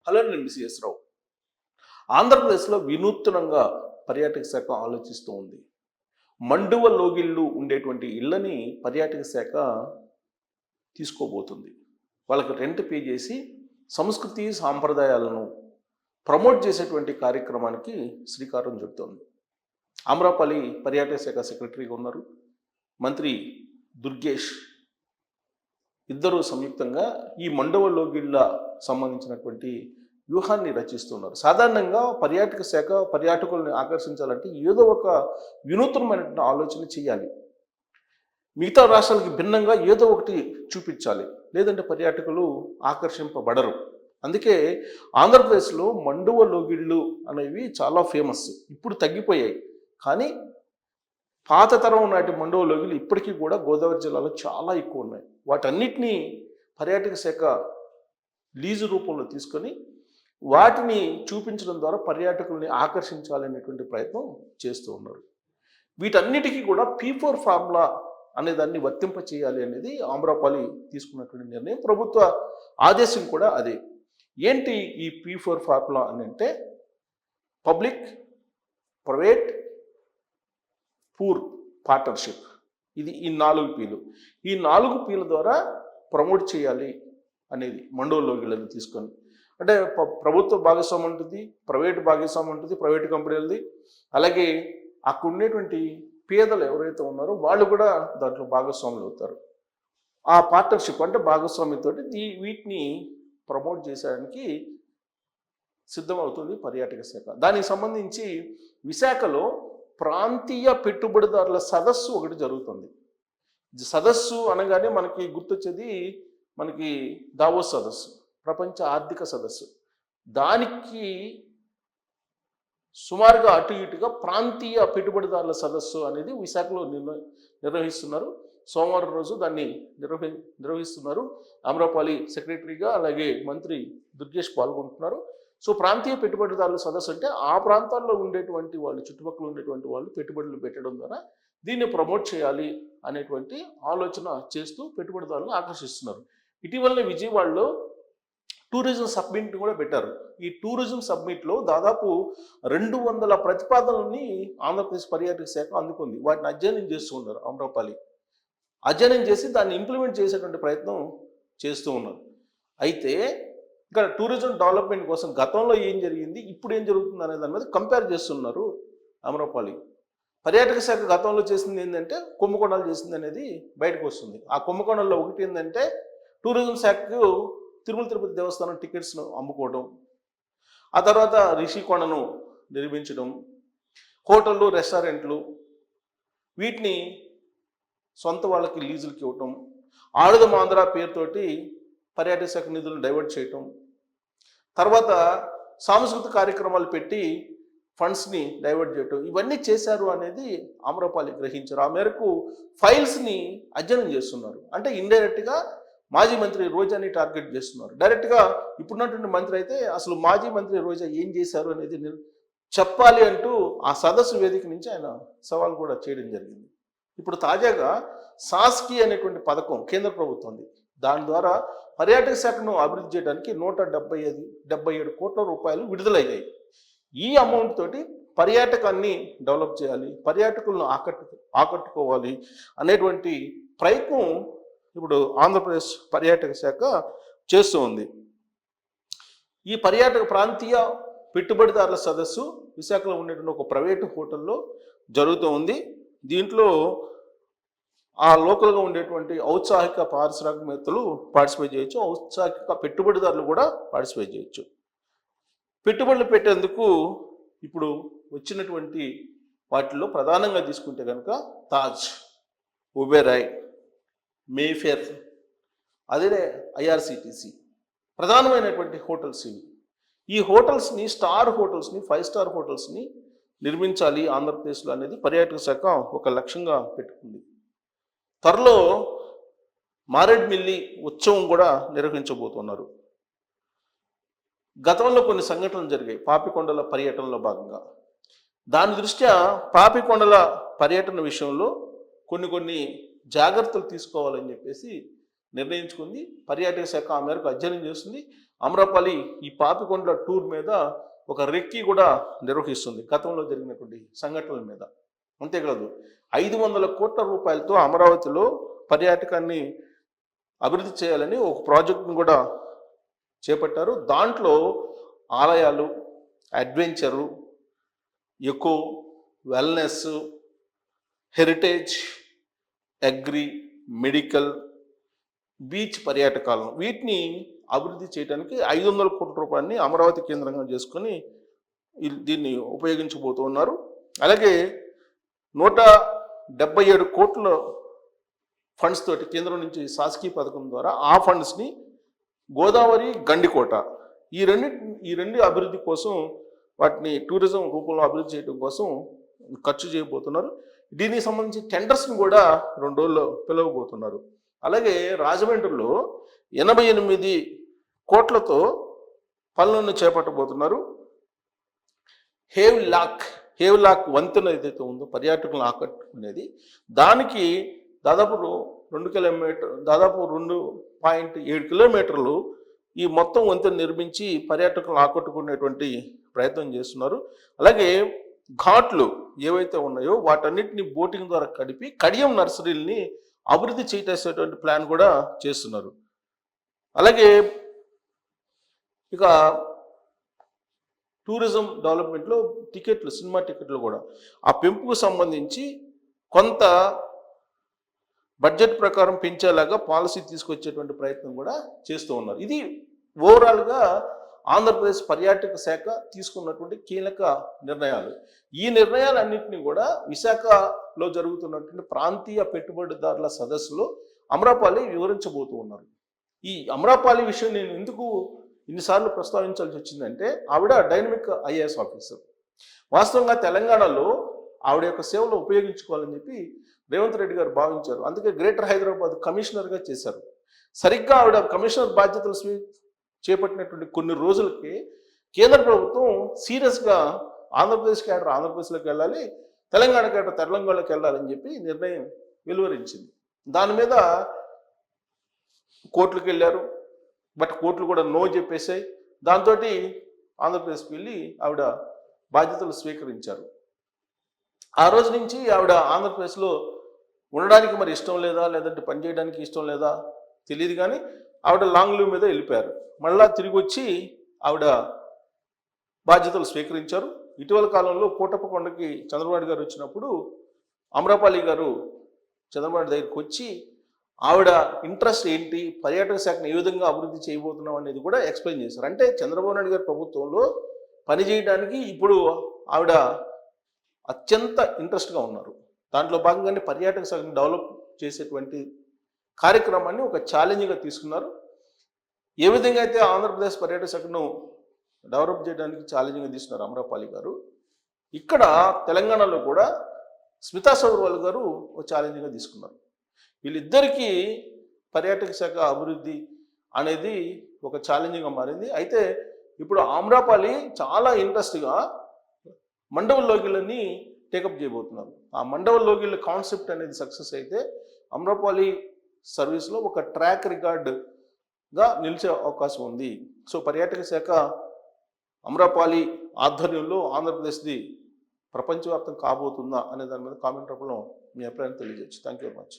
Hello, నేను మిసిఎస్ రావు. ఆంధ్రప్రదేశ్లో వినూత్నంగా పర్యాటక శాఖ ఆలోచిస్తూ ఉంది. మండువ లోగిళ్ళు ఉండేటువంటి ఇళ్ళని పర్యాటక శాఖ తీసుకోబోతుంది. వాళ్ళకి రెంట్ పే చేసి సంస్కృతి సాంప్రదాయాలను ప్రమోట్ చేసేటువంటి కార్యక్రమానికి శ్రీకారం చుడుతోంది. ఆమ్రపాలి పర్యాటక శాఖ సెక్రటరీగా ఉన్నారు మంత్రి దుర్గేష్. ఇద్దరు సంయుక్తంగా ఈ మండువ లోగిళ్ళ సంబంధించినటువంటి వ్యూహాన్ని రచిస్తున్నారు. సాధారణంగా పర్యాటక శాఖ పర్యాటకులను ఆకర్షించాలంటే ఏదో ఒక వినూత్నమైనటువంటి ఆలోచన చేయాలి. మిగతా రాష్ట్రాలకి భిన్నంగా ఏదో ఒకటి చూపించాలి, లేదంటే పర్యాటకులు ఆకర్షింపబడరు. అందుకే ఆంధ్రప్రదేశ్లో మండువ లోగిళ్ళు అనేవి చాలా ఫేమస్. ఇప్పుడు తగ్గిపోయాయి, కానీ పాత తరం నాటి మండువ లోగిళ్ళు ఇప్పటికీ కూడా గోదావరి జిల్లాలో చాలా ఎక్కువ ఉన్నాయి. వాటన్నిటినీ పర్యాటక శాఖ లీజు రూపంలో తీసుకొని వాటిని చూపించడం ద్వారా పర్యాటకుల్ని ఆకర్షించాలనేటువంటి ప్రయత్నం చేస్తూ ఉన్నారు. వీటన్నిటికీ కూడా P4 ఫార్ములా అనే దాన్ని వర్తింప చేయాలి అనేది ఆమ్రపాలి తీసుకున్నటువంటి నిర్ణయం. ప్రభుత్వ ఆదేశం కూడా అదే. ఏంటి ఈ P4 ఫార్ములా అని అంటే పబ్లిక్, ప్రైవేట్, పూర్ పార్ట్నర్షిప్. ఇది ఈ 4 Pలు. ఈ 4 Pల ద్వారా ప్రమోట్ చేయాలి అనేది మండువ లోగిళ్ళని తీసుకొని. అంటే ప్రభుత్వ భాగస్వామ్యం ఉంటుంది, ప్రైవేట్ భాగస్వామ్యం ఉంటుంది, ప్రైవేట్ కంపెనీలది. అలాగే అక్కడ ఉండేటువంటి పేదలు ఎవరైతే ఉన్నారో వాళ్ళు కూడా దాంట్లో భాగస్వాములు అవుతారు. ఆ పార్ట్నర్షిప్ అంటే భాగస్వామ్యంతో వీటిని ప్రమోట్ చేసేయడానికి సిద్ధమవుతుంది పర్యాటక శాఖ. దానికి సంబంధించి విశాఖలో ప్రాంతీయ పెట్టుబడిదారుల సదస్సు ఒకటి జరుగుతుంది. సదస్సు అనగానే మనకి గుర్తొచ్చేది మనకి దావోస్ సదస్సు, ప్రపంచ ఆర్థిక సదస్సు. దానికి సుమారుగా అటు ఇటుగా ప్రాంతీయ పెట్టుబడిదారుల సదస్సు అనేది విశాఖలో నిర్వహిస్తున్నారు. సోమవారం రోజు దాన్ని నిర్వహిస్తున్నారు. ఆమ్రపాలి సెక్రటరీగా అలాగే మంత్రి దుర్గేష్ పాల్గొంటున్నారు. సో ప్రాంతీయ పెట్టుబడిదారుల సదస్సు అంటే ఆ ప్రాంతాల్లో ఉండేటువంటి వాళ్ళు, చుట్టుపక్కల ఉండేటువంటి వాళ్ళు పెట్టుబడులు పెట్టడం ద్వారా దీన్ని ప్రమోట్ చేయాలి అనేటువంటి ఆలోచన చేస్తూ పెట్టుబడిదారులను ఆకర్షిస్తున్నారు. ఇటీవలనే విజయవాడలో టూరిజం సబ్మిట్ కూడా పెట్టారు. ఈ టూరిజం సబ్మిట్లో దాదాపు 200 ప్రతిపాదనలని ఆంధ్రప్రదేశ్ పర్యాటక శాఖ అందుకుంది. వాటిని అధ్యయనం చేస్తూ ఉన్నారు. ఆమ్రపాలి అధ్యయనం చేసి దాన్ని ఇంప్లిమెంట్ చేసేటువంటి ప్రయత్నం చేస్తూ ఉన్నారు. అయితే ఇక్కడ టూరిజం డెవలప్మెంట్ కోసం గతంలో ఏం జరిగింది, ఇప్పుడు ఏం జరుగుతుంది అనే దాని మీద కంపేర్ చేస్తున్నారు ఆమ్రపాలి. పర్యాటక శాఖ గతంలో చేసింది ఏంటంటే కుంభకోణాలు చేసింది అనేది బయటకు వస్తుంది. ఆ కుంభకోణాల్లో ఒకటి ఏంటంటే టూరిజం శాఖకు తిరుమల తిరుపతి దేవస్థానం టికెట్స్ను అమ్ముకోవడం, ఆ తర్వాత రిషికొండను నిర్మించడం, హోటళ్ళు, రెస్టారెంట్లు వీటిని సొంత వాళ్ళకి లీజులకి ఇవ్వటం, ఆడుదాం ఆంధ్ర పేరుతోటి పర్యాటక శాఖ నిధులను డైవర్ట్ చేయటం, తర్వాత సాంస్కృతిక కార్యక్రమాలు పెట్టి ఫండ్స్ని డైవర్ట్ చేయటం, ఇవన్నీ చేశారు అనేది ఆమ్రపాలి గ్రహించారు. ఆ మేరకు ఫైల్స్ని అధ్యయనం చేస్తున్నారు. అంటే ఇండైరెక్ట్గా మాజీ మంత్రి రోజాని టార్గెట్ చేస్తున్నారు. డైరెక్ట్గా ఇప్పుడున్నటువంటి మంత్రి అయితే అసలు మాజీ మంత్రి రోజా ఏం చేశారు అనేది చెప్పాలి అంటూ ఆ సదస్సు వేదిక నుంచి ఆయన సవాల్ కూడా చేయడం జరిగింది. ఇప్పుడు తాజాగా సాస్కి అనేటువంటి పథకం కేంద్ర ప్రభుత్వంది. దాని ద్వారా పర్యాటక శాఖను అభివృద్ధి చేయడానికి 177 కోట్ల రూపాయలు విడుదలయ్యాయి. ఈ అమౌంట్ తోటి పర్యాటకాన్ని డెవలప్ చేయాలి, పర్యాటకులను ఆకట్టుకోవాలి అనేటువంటి ప్రయత్నం ఇప్పుడు ఆంధ్రప్రదేశ్ పర్యాటక శాఖ చేస్తూ ఉంది. ఈ ప్రాంతీయ పెట్టుబడిదారుల సదస్సు విశాఖలో ఉండేటువంటి ఒక ప్రైవేటు హోటల్లో జరుగుతూ ఉంది. దీంట్లో ఆ లోకల్గా ఉండేటువంటి ఔత్సాహిక పారిశ్రామికవేత్తలు పార్టిసిపేట్ చేయొచ్చు, ఔత్సాహిక పెట్టుబడిదారులు కూడా పార్టిసిపేట్ చేయొచ్చు. పెట్టుబడులు పెట్టేందుకు ఇప్పుడు వచ్చినటువంటి వాటిల్లో ప్రధానంగా తీసుకుంటే కనుక తాజ్, ఒబెరాయ్, మేఫేర్, అదే IRCTC ప్రధానమైనటువంటి హోటల్స్ ఇవి. ఈ హోటల్స్ని, స్టార్ హోటల్స్ని, 5 స్టార్ హోటల్స్ని నిర్మించాలి ఆంధ్రప్రదేశ్లో అనేది పర్యాటక శాఖ ఒక లక్ష్యంగా పెట్టుకుంది. త్వరలో మారేడుమిల్లి ఉత్సవం కూడా నిర్వహించబోతున్నారు. గతంలో కొన్ని సంఘటనలు జరిగాయి పాపికొండల పర్యటనలో భాగంగా. దాని దృష్ట్యా పాపికొండల పర్యటన విషయంలో కొన్ని జాగ్రత్తలు తీసుకోవాలని చెప్పేసి నిర్ణయించుకుంది. పర్యాటక శాఖ ఆ మేరకు అధ్యయనం చేస్తుంది. అమ్రపాలి ఈ పాపికొండల టూర్ మీద ఒక రెక్కి కూడా నిర్వహిస్తుంది గతంలో జరిగినటువంటి సంఘటనల మీద. అంతేకాదు 500 కోట్ల రూపాయలతో అమరావతిలో పర్యాటకాన్ని అభివృద్ధి చేయాలని ఒక ప్రాజెక్టును కూడా చేపట్టారు. దాంట్లో ఆలయాలు, adventure, eco, wellness, heritage, agri, medical, beach పర్యాటకాలను వీటిని అభివృద్ధి చేయడానికి 500 కోట్ల రూపాయలని అమరావతి కేంద్రంగా చేసుకొని దీన్ని ఉపయోగించబోతూ ఉన్నారు. అలాగే 177 కోట్ల ఫండ్స్ తోటి కేంద్రం నుంచి శాసకీయ పథకం ద్వారా ఆ ఫండ్స్ని గోదావరి, గండికోట ఈ రెండు అభివృద్ధి కోసం వాటిని టూరిజం రూపంలో అభివృద్ధి చేయడం కోసం ఖర్చు చేయబోతున్నారు. దీనికి సంబంధించి టెండర్స్ని కూడా 2 రోజుల్లో పిలవబోతున్నారు. అలాగే రాజమండ్రిలో 88 కోట్లతో పనులను చేపట్టబోతున్నారు. హేవ్లాక్ వంతెన ఏదైతే ఉందో పర్యాటకులను ఆకట్టుకునేది, దానికి దాదాపు 2.7 కిలోమీటర్లు ఈ మొత్తం వంతెన నిర్మించి పర్యాటకులను ఆకట్టుకునేటువంటి ప్రయత్నం చేస్తున్నారు. అలాగే ఘాట్లు ఏవైతే ఉన్నాయో వాటన్నిటిని బోటింగ్ ద్వారా కలిపి కడియం నర్సరీల్ని అభివృద్ధి చేసేటువంటి ప్లాన్ కూడా చేస్తున్నారు. అలాగే ఇక టూరిజం డెవలప్మెంట్లో టికెట్లు, సినిమా టికెట్లు కూడా ఆ పెంపుకు సంబంధించి కొంత బడ్జెట్ ప్రకారం పెంచేలాగా పాలసీ తీసుకొచ్చేటువంటి ప్రయత్నం కూడా చేస్తూ ఉన్నారు. ఇది ఓవరాల్గా ఆంధ్రప్రదేశ్ పర్యాటక శాఖ తీసుకున్నటువంటి కీలక నిర్ణయాలు. ఈ నిర్ణయాలన్నింటినీ కూడా విశాఖలో జరుగుతున్నటువంటి ప్రాంతీయ పెట్టుబడిదారుల సదస్సులో అమ్రపాలి వివరించబోతూ ఉన్నారు. ఈ అమ్రపాలి విషయం నేను ఎందుకు ఇన్నిసార్లు ప్రస్తావించాల్సి వచ్చిందంటే, ఆవిడ డైనమిక్ ఐఏఎస్ ఆఫీసర్. వాస్తవంగా తెలంగాణలో ఆవిడ యొక్క సేవలు ఉపయోగించుకోవాలని చెప్పి రేవంత్ రెడ్డి గారు భావించారు. అందుకే గ్రేటర్ హైదరాబాద్ కమిషనర్గా చేశారు. సరిగ్గా ఆవిడ కమిషనర్ బాధ్యతలు చేపట్టినటువంటి కొన్ని రోజులకి కేంద్ర ప్రభుత్వం సీరియస్గా ఆంధ్రప్రదేశ్ క్యాడర్ ఆంధ్రప్రదేశ్లోకి వెళ్ళాలి, తెలంగాణ క్యాడర్ తెలంగాణలోకి వెళ్ళాలని చెప్పి నిర్ణయం వెలువరించింది. దాని మీద కోర్టులకు వెళ్ళారు. బట్ కోర్టులు కూడా నో చెప్పేసాయి. దాంతో ఆంధ్రప్రదేశ్కి వెళ్ళి ఆవిడ బాధ్యతలు స్వీకరించారు. ఆ రోజు నుంచి ఆవిడ ఆంధ్రప్రదేశ్లో ఉండడానికి మరి ఇష్టం లేదా, లేదంటే పనిచేయడానికి ఇష్టం లేదా తెలియదు, కానీ ఆవిడ లాంగ్ లీవ్ మీద వెళ్ళిపోయారు. మళ్ళా తిరిగి వచ్చి ఆవిడ బాధ్యతలు స్వీకరించారు. ఇటీవల కాలంలో కోటప్పకొండకి చంద్రబాబు గారు వచ్చినప్పుడు అమ్రపాలి గారు చంద్రబాబు దగ్గరికి వచ్చి ఆవిడ ఇంట్రెస్ట్ ఏంటి, పర్యాటక శాఖను ఏ విధంగా అభివృద్ధి చేయబోతున్నాం అనేది కూడా ఎక్స్ప్లెయిన్ చేశారు. అంటే చంద్రబాబు నాయుడు గారి ప్రభుత్వంలో పనిచేయడానికి ఇప్పుడు ఆవిడ అత్యంత ఇంట్రెస్ట్గా ఉన్నారు. దాంట్లో భాగంగానే పర్యాటక శాఖను డెవలప్ చేసేటువంటి కార్యక్రమాన్ని ఒక ఛాలెంజ్గా తీసుకున్నారు. ఏ విధంగా అయితే ఆంధ్రప్రదేశ్ పర్యాటక శాఖను డెవలప్ చేయడానికి ఛాలెంజ్గా తీసుకున్నారు అమ్రపాలి గారు, ఇక్కడ తెలంగాణలో కూడా స్మితా సబర్వాల్ గారు ఒక ఛాలెంజ్గా తీసుకున్నారు. వీళ్ళిద్దరికీ పర్యాటక శాఖ అభివృద్ధి అనేది ఒక ఛాలెంజ్గా మారింది. అయితే ఇప్పుడు అమ్రపాలి చాలా ఇంట్రెస్ట్గా మండవ లోగిళ్ళని టేకప్ చేయబోతున్నారు. ఆ మండవ లోగిళ్ళ కాన్సెప్ట్ అనేది సక్సెస్ అయితే అమ్రపాలి సర్వీస్లో ఒక ట్రాక్ రికార్డుగా నిలిచే అవకాశం ఉంది. సో పర్యాటక శాఖ అమ్రపాలి ఆధ్వర్యంలో ఆంధ్రప్రదేశ్ది ప్రపంచవ్యాప్తం కాబోతుందా అనే దాని మీద కామెంట్ రూపంలో మీ అభిప్రాయం తెలియజేయచ్చు. Thank you very much.